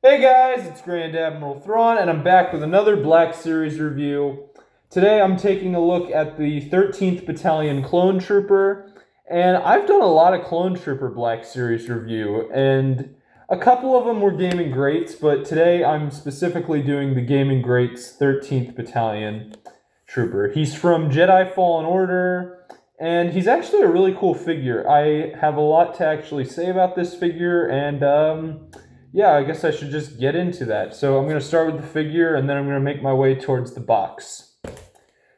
Hey guys, it's Grand Admiral Thrawn, and I'm back with another Black Series review. Today I'm taking a look at the 13th Battalion Clone Trooper, and I've done a lot of Clone Trooper Black Series review, and a couple of them were Gaming Greats, but today I'm specifically doing the Gaming Greats 13th Battalion Trooper. He's from Jedi Fallen Order, and he's actually a really cool figure. I have a lot to actually say about this figure, and yeah, I guess I should just get into that. So I'm going to start with the figure, and then I'm going to make my way towards the box.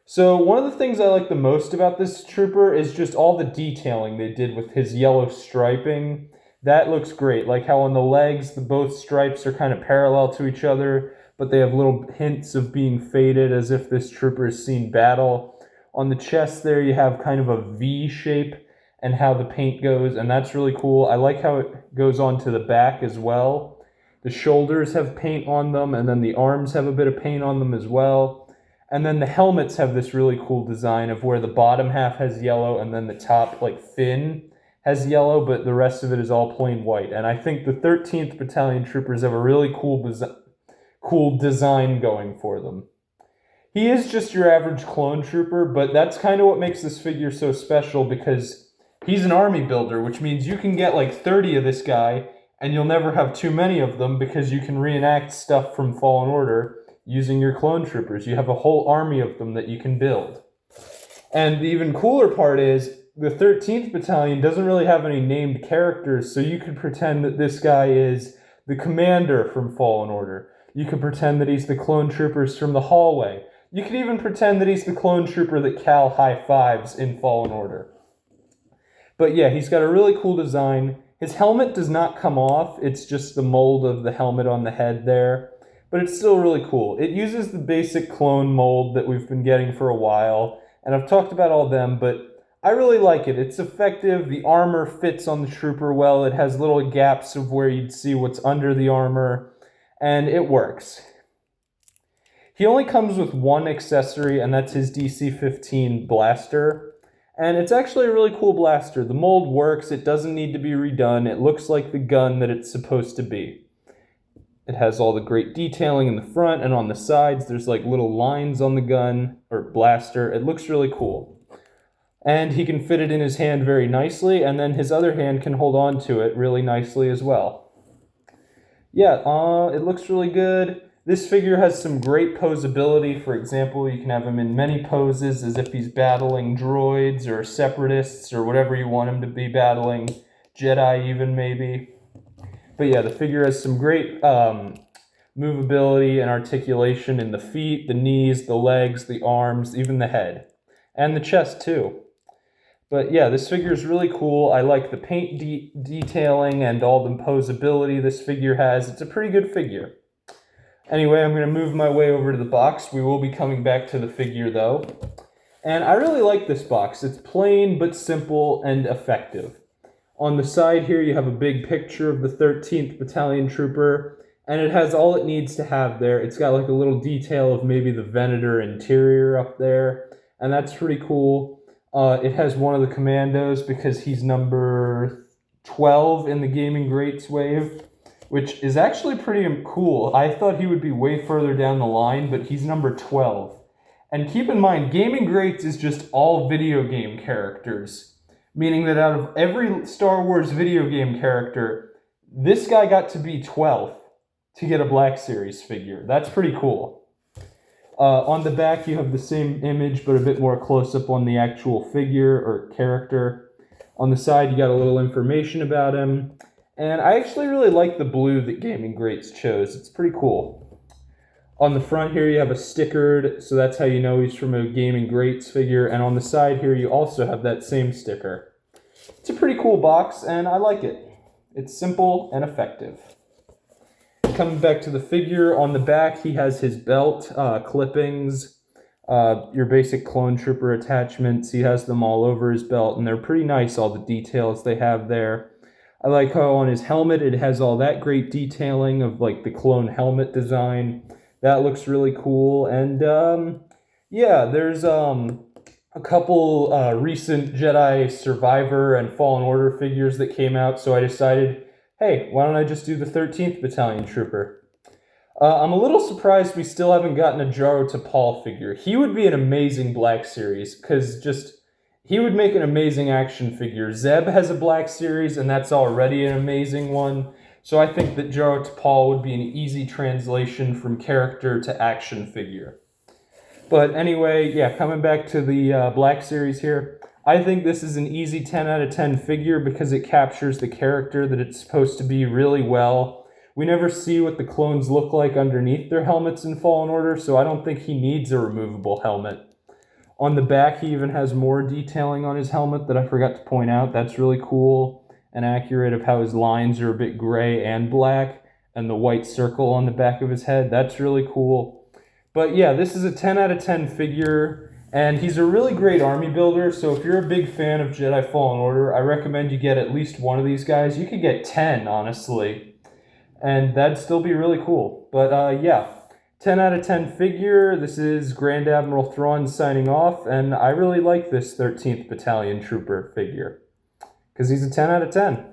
So one of the things I like the most about this trooper is just all the detailing they did with his yellow striping. That looks great, like how on the legs, both stripes are kind of parallel to each other, but they have little hints of being faded as if this trooper has seen battle. On the chest there, you have kind of a V shape and how the paint goes, and that's really cool. I like how it goes onto the back as well. The shoulders have paint on them, and then the arms have a bit of paint on them as well. And then the helmets have this really cool design of where the bottom half has yellow and then the top, like, fin has yellow, but the rest of it is all plain white. And I think the 13th Battalion Troopers have a really cool design going for them. He is just your average clone trooper, but that's kind of what makes this figure so special, because he's an army builder, which means you can get like 30 of this guy, and you'll never have too many of them because you can reenact stuff from Fallen Order using your clone troopers. You have a whole army of them that you can build. And the even cooler part is the 13th Battalion doesn't really have any named characters, so you could pretend that this guy is the commander from Fallen Order. You could pretend that he's the clone troopers from the hallway. You could even pretend that he's the clone trooper that Cal high-fives in Fallen Order. But yeah, he's got a really cool design. His helmet does not come off. It's just the mold of the helmet on the head there. But it's still really cool. It uses the basic clone mold that we've been getting for a while. And I've talked about all them, but I really like it. It's effective. The armor fits on the trooper well. It has little gaps of where you'd see what's under the armor. And it works. He only comes with one accessory, and that's his DC-15 blaster. And it's actually a really cool blaster. The mold works, it doesn't need to be redone, it looks like the gun that it's supposed to be. It has all the great detailing in the front and on the sides. There's like little lines on the gun, or blaster. It looks really cool. And he can fit it in his hand very nicely, and then his other hand can hold on to it really nicely as well. Yeah, it looks really good. This figure has some great posability. For example, you can have him in many poses as if he's battling droids or separatists or whatever you want him to be battling. Jedi even, maybe. But yeah, the figure has some great movability and articulation in the feet, the knees, the legs, the arms, even the head. And the chest, too. But yeah, this figure is really cool. I like the paint detailing and all the posability this figure has. It's a pretty good figure. Anyway, I'm going to move my way over to the box. We will be coming back to the figure, though. And I really like this box. It's plain but simple and effective. On the side here, you have a big picture of the 13th Battalion Trooper, and it has all it needs to have there. It's got like a little detail of maybe the Venator interior up there, and that's pretty cool. It has one of the commandos because he's number 12 in the Gaming Greats wave, which is actually pretty cool. I thought he would be way further down the line, but he's number 12. And keep in mind, Gaming Greats is just all video game characters, meaning that out of every Star Wars video game character, this guy got to be 12th to get a Black Series figure. That's pretty cool. On the back, you have the same image, but a bit more close-up on the actual figure or character. On the side, you got a little information about him. And I actually really like the blue that Gaming Greats chose. It's pretty cool. On the front here, you have a stickered, so that's how you know he's from a Gaming Greats figure. And on the side here, you also have that same sticker. It's a pretty cool box, and I like it. It's simple and effective. Coming back to the figure, on the back, he has his belt, clippings, your basic clone trooper attachments. He has them all over his belt, and they're pretty nice, all the details they have there. I like how on his helmet it has all that great detailing of like the clone helmet design. That looks really cool. And yeah, there's a couple recent Jedi Survivor and Fallen Order figures that came out, so I decided, hey, why don't I just do the 13th Battalion Trooper? I'm a little surprised we still haven't gotten a Jaro Tapal figure. He would be an amazing Black Series, because he would make an amazing action figure. Zeb has a Black Series, and that's already an amazing one. So I think that Jaro Tapal would be an easy translation from character to action figure. But anyway, yeah, coming back to the Black Series here, I think this is an easy 10 out of 10 figure because it captures the character that it's supposed to be really well. We never see what the clones look like underneath their helmets in Fallen Order, so I don't think he needs a removable helmet. On the back, he even has more detailing on his helmet that I forgot to point out. That's really cool and accurate of how his lines are a bit gray and black, and the white circle on the back of his head. That's really cool. But yeah, this is a 10 out of 10 figure, and he's a really great army builder, so if you're a big fan of Jedi Fallen Order, I recommend you get at least one of these guys. You could get 10, honestly. And that'd still be really cool. But yeah, 10 out of 10 figure. This is Grand Admiral Thrawn signing off, and I really like this 13th Battalion Trooper figure because he's a 10 out of 10.